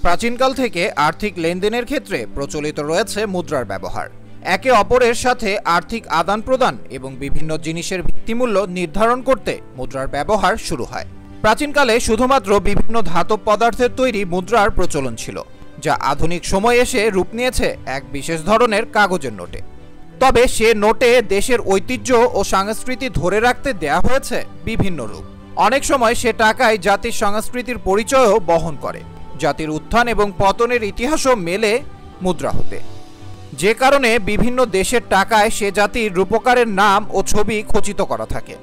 প্রাচীনকাল থেকে আর্থিক লেনদেনের ক্ষেত্রে প্রচলিত রয়েছে মুদ্রার ব্যবহার। একে অপরের সাথে আর্থিক আদান প্রদান এবং বিভিন্ন জিনিসের ভিত্তিমূল্য নির্ধারণ করতে মুদ্রার ব্যবহার শুরু হয়। প্রাচীনকালে শুধুমাত্র বিভিন্ন ধাতব পদার্থের তৈরি মুদ্রার প্রচলন ছিল, যা আধুনিক সময়ে এসে রূপ নিয়েছে এক বিশেষ ধরনের কাগজের নোটে। তবে সে নোটে দেশের ঐতিহ্য ও সংস্কৃতি ধরে রাখতে দেয়া হয়েছে বিভিন্ন রূপ। অনেক সময় সে টাকায় জাতির সংস্কৃতির পরিচয়ও বহন করে। জাতির উত্থান এবং পতনের ইতিহাসও মেলে মুদ্রা হতে, যে কারণে বিভিন্ন দেশের টাকায় সে জাতির রূপকারের নাম ও ছবি খচিত করা থাকে।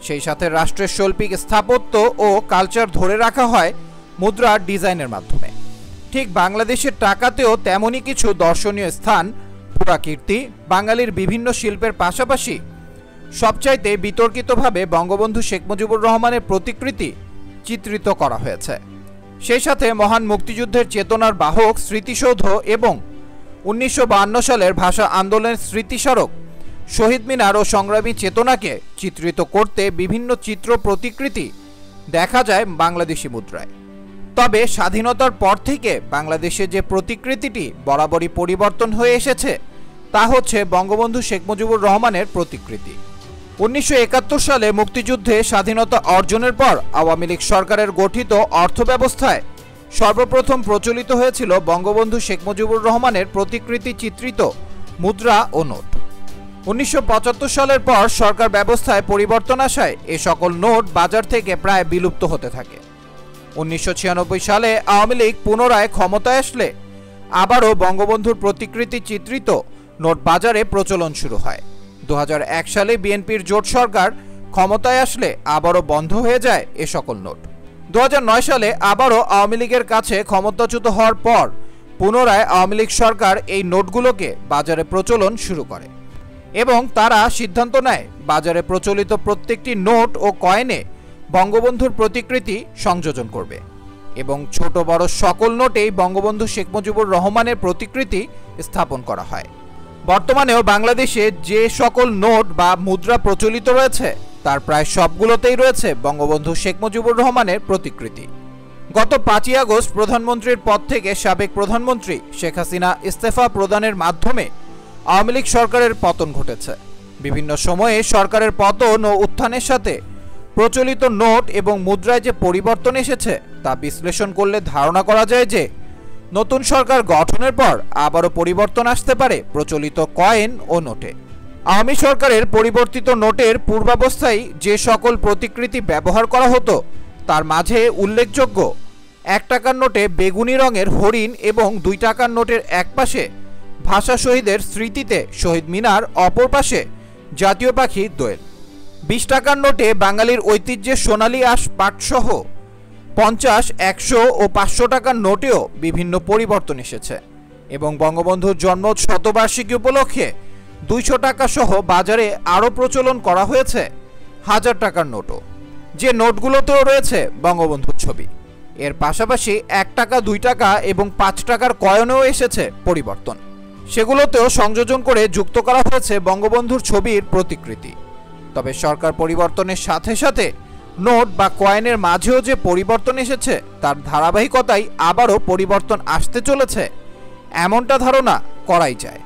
সেই সাথে রাষ্ট্রের শৈল্পিক স্থাপত্য ও কালচার ধরে রাখা হয় মুদ্রার ডিজাইনের মাধ্যমে। ঠিক বাংলাদেশের টাকাতেও তেমনই কিছু দর্শনীয় স্থান, পুরাকীর্তি, বাঙালির বিভিন্ন শিল্পের পাশাপাশি সবচাইতে বিতর্কিতভাবে বঙ্গবন্ধু শেখ মুজিবুর রহমানের প্রতিকৃতি চিত্রিত করা হয়েছে। সেই সাথে মহান মুক্তিযুদ্ধের চেতনার বাহক স্মৃতিসৌধ এবং 1952 সালের ভাষা আন্দোলনের স্মৃতিস্মারক, শহীদ মিনার ও সংগ্রামী চেতনাকে চিত্রিত করতে বিভিন্ন চিত্র প্রতিকৃতি দেখা যায় বাংলাদেশি মুদ্রায়। তবে স্বাধীনতার পর থেকে বাংলাদেশে যে প্রতিকৃতিটি বরাবরই পরিবর্তন হয়ে এসেছে তা হচ্ছে বঙ্গবন্ধু শেখ মুজিবুর রহমানের প্রতিকৃতি। 1971 সালে মুক্তিযুদ্ধে স্বাধীনতা অর্জনের পর আওয়ামী লীগ সরকারের গঠিত অর্থব্যবস্থায় সর্বপ্রথম প্রচলিত হয়েছিল বঙ্গবন্ধু শেখ মুজিবুর রহমানের প্রতিকৃতি চিত্রিত মুদ্রা ও নোট। 1975 সালের পর সরকার ব্যবস্থায় পরিবর্তন আসায় এ সকল নোট বাজার থেকে প্রায় বিলুপ্ত হতে থাকে। 1996 সালে আওয়ামী লীগ পুনরায় ক্ষমতায় আসলে আবারও বঙ্গবন্ধুর প্রতিকৃতি চিত্রিত নোট বাজারে প্রচলন শুরু হয়। 2001 সালে বিএনপির জোট সরকার ক্ষমতায় আসলে আবারও বন্ধ হয়ে যায় এ সকল নোট। 2009 সালে আবারও আওয়ামী লীগের কাছে ক্ষমতাচ্যুত হওয়ার পর পুনরায় আওয়ামী লীগ সরকার এই নোটগুলোকে বাজারে প্রচলন শুরু করে এবং তারা সিদ্ধান্ত নেয় বাজারে প্রচলিত প্রত্যেকটি নোট ও কয়েনে বঙ্গবন্ধুর প্রতিকৃতি সংযোজন করবে এবং ছোট বড় সকল নোটেই বঙ্গবন্ধু শেখ মুজিবুর রহমানের প্রতিকৃতি স্থাপন করা হয়। বর্তমানেও বাংলাদেশে যে সকল নোট বা মুদ্রা প্রচলিত রয়েছে তার প্রায় সবগুলোতেই রয়েছে বঙ্গবন্ধু শেখ মুজিবুর রহমানের প্রতিকৃতি। গত 5ই আগস্ট প্রধানমন্ত্রীর পদ থেকে সাবেক প্রধানমন্ত্রী শেখ হাসিনা ইস্তফা প্রদানের মাধ্যমে আওয়ামী লীগ সরকারের পতন ঘটেছে। বিভিন্ন সময়ে সরকারের পতন ও উত্থানের সাথে প্রচলিত নোট এবং মুদ্রায় যে পরিবর্তন এসেছে তা বিশ্লেষণ করলে ধারণা করা যায় যে নতুন সরকার গঠনের পর আবারও পরিবর্তন আসতে পারে প্রচলিত কয়েন ও নোটে। আওয়ামী সরকারের পরিবর্তিত নোটের পূর্বাবস্থায় যে সকল প্রতিকৃতি ব্যবহার করা হতো তার মাঝে উল্লেখযোগ্য 1 টাকার নোটে বেগুনি রঙের হরিণ এবং 2 টাকার নোটের এক পাশে ভাষা শহীদের স্মৃতিতে শহীদ মিনার, অপর পাশে জাতীয় পাখি দোয়েল। 20 টাকার নোটে বাঙালির ঐতিহ্যের সোনালী আঁশ পাটসহ 50, 100 ও 500 টাকার নোটেও বিভিন্ন পরিবর্তন এসেছে এবং বঙ্গবন্ধুর জন্ম শতবার্ষিকী উপলক্ষে 200 টাকা সহ বাজারে আরও প্রচলন করা হয়েছে 1000 টাকার নোটও, যে নোটগুলোতেও রয়েছে বঙ্গবন্ধুর ছবি। এর পাশাপাশি 1 টাকা, 2 টাকা এবং 5 টাকার কয়েনেও এসেছে পরিবর্তন, সেগুলোতেও সংযোজন করে যুক্ত করা হয়েছে বঙ্গবন্ধুর ছবির প্রতিকৃতি। তবে সরকার পরিবর্তনের সাথে সাথে নোট বা কয়েনের মাঝেও যে পরিবর্তন এসেছে তার ধারাবাহিকতায় আবারও পরিবর্তন আসতে চলেছে এমনটা ধারণা করাই যায়।